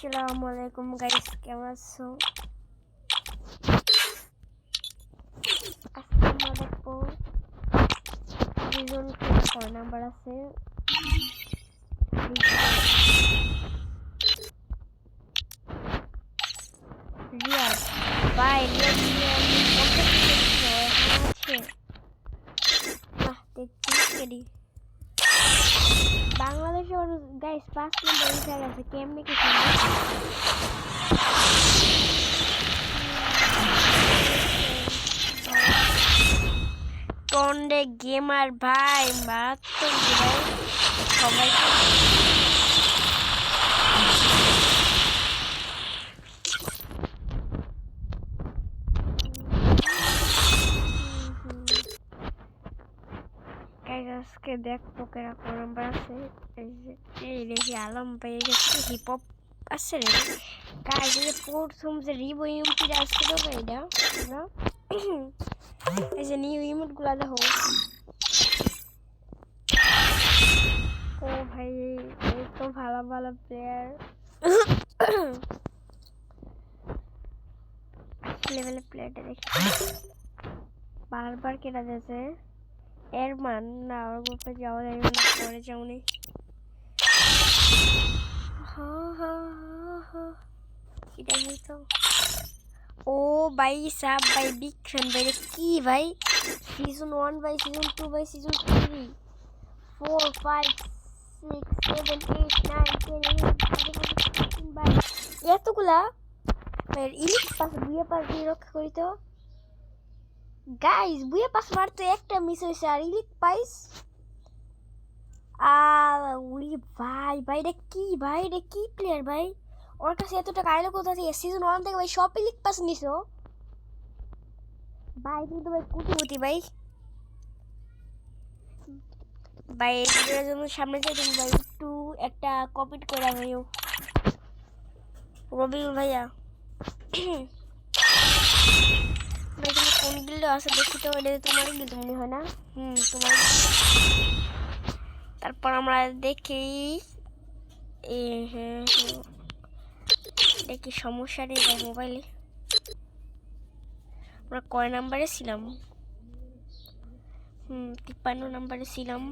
আসসালামু আলাইকুম গাইস, কেমন আছো? আজকে আমরা দেখবো দুজন কয় নাম্বার আছে। রিয়াদ ভাই, রিয়াদ বাংলাদেশে গাইস 5 নম্বর উঠে গেছে। কেমনে কি টন্ডে গেমার ভাই, মারাত্মক ভাই সবাই। আজকে দেখবো কেরকম নাম্বার আছে। এই দেখি আলম পেয়ে গেছে, হিপ হপ আছে রে গাইস। এই যে প্রথম যে রিবো ইমোটটা আসছিল এটা না, এই যে নিউ ইমোট গুলা দেখো। ও ভাই, এই তো ভালো ভালো প্লেয়ার লেভেলের প্লেয়ারটা দেখি বারবার কেনা যাচ্ছে। এর মান না ওর গ্রুপে যাওয়া যায় না, পরে যাওনি। এটা হয়তো ও ভাই সাব ভাই, বিগ ফ্যান ভাই। কি ভাই সিজন 1 ভাই, সিজন 2 ভাই, সিজন 3 4 5 6 7 8 9 10 11 ভাই, এতগুলা ভাই। ইলিশ পাস বুয়া পাস দিয়ে রক্ষা করি তো গাইস। বুয়া পাস মারতে একটা মিস হয়েছে আর ইলিশ পাইস। উড়ি ভাই ভাই, এটা কি ভাই, এটা কি প্লেয়ার ভাই? ওর কাছে এত টাকা আইলো কোথা থেকে? সিজন 1 থেকে ভাই সব ইলিশ পাস নিছো ভাই। তুমি তো ভাই কুটিমুটি ভাই। ভাই এর জন্য সামনে যাই তুমি ভাই, একটু একটা কমেন্ট করে ভাইও রবিউল ভাইয়া। ভাই তুমি কোন গিল্ডে আছে দেখি তো, এটা তোমার গিল্ড মনে হয় না? তোমার। তারপর আমরা দেখি দেখি সমস্যা নেই ভাই মোবাইলে। আমরা কয় নাম্বারে ছিলাম? 53 নাম্বারে ছিলাম।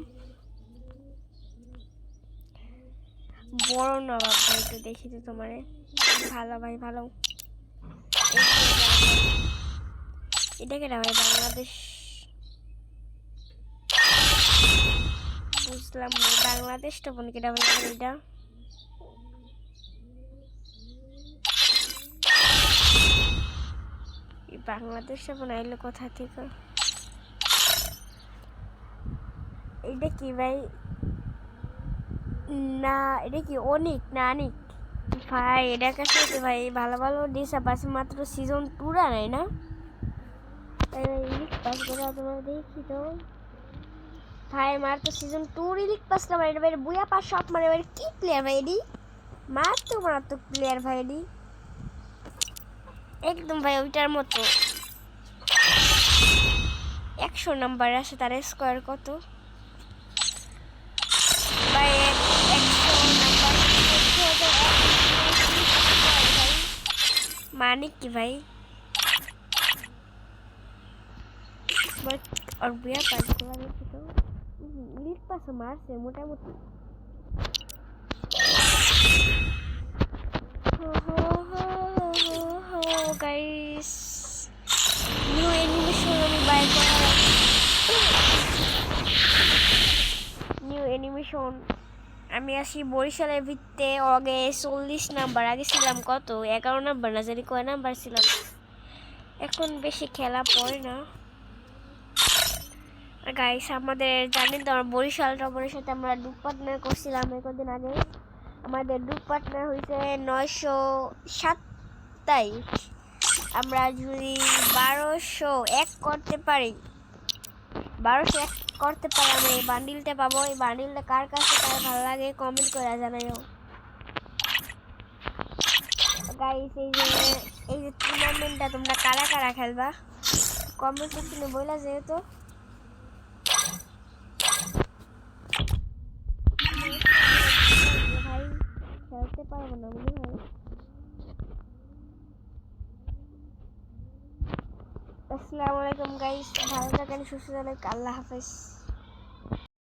বড় নবাব ভাই, একটু দেখি তো তোমারে। ভালো ভাই ভালো। এটা কেনা ভাই বাংলাদেশ, বুঝলাম ভাই বাংলাদেশটা বোন কেটা ভাই। এটা বাংলাদেশটা বোন আইলো কোথা থেকে? এটা কি ভাই? না এটা কি অনিক না আনিক ভাই? এটার কাছে ভাই ভালো ভালো ডিসাপ আছে, মাত্র সিজন 2 নাই না তাই ভাই। ইলিশ পাস করে তোমার দেখি তো ভাই, মার তো সিজন 2 ইলিশ পাস না ভাই। ভাই বুয়া পাস সব মানে ভাই। কি প্লেয়ার ভাই এডি? মারাত্মক প্লেয়ার ভাই এডি, একদম ভাই ওইটার মতো। 100 নাম্বার আসে, তার স্কোয়ার কত ভাই? 100 নাম্বার মানে কি ভাই? और बुया पास करा देखी तो इलिश पास मारছে মোটামুটি। গাইস নিউ অ্যানিমেশন আমি বাই করা, নিউ অ্যানিমেশন। আমি আসি বরিশালের ভিত্তে আগে 40 নাম্বার, আগে ছিলাম কত 11 নাম্বার না জানি কয় নাম্বার ছিলাম। এখন বেশি খেলা পড়ে না গাইস। আমাদের জানেন তো বরিশাল টপরের সাথে আমরা ডুব পার্টনার করছিলাম কয়েকদিন আগে। আমাদের ডুব পার্টনার হয়েছে 927। আমরা যদি 1201 করতে পারি, 1201 করতে পারি আমরা এই বান্ডিলটা পাবো। এই বান্ডিলটা কার কাছে কার ভালো লাগে কমেন্ট করে জানাইও গাইস। এই যে টুর্নামেন্টটা তোমরা কারা কারা খেলবা কমেন্ট সেকশনে বইলা যেহেতু ভাই খেলতে পারবো না মনে হয়। আসসালামু আলাইকুম গাইস, ভালো থাকেন, সুস্থ থাকেন, আল্লাহ হাফেজ।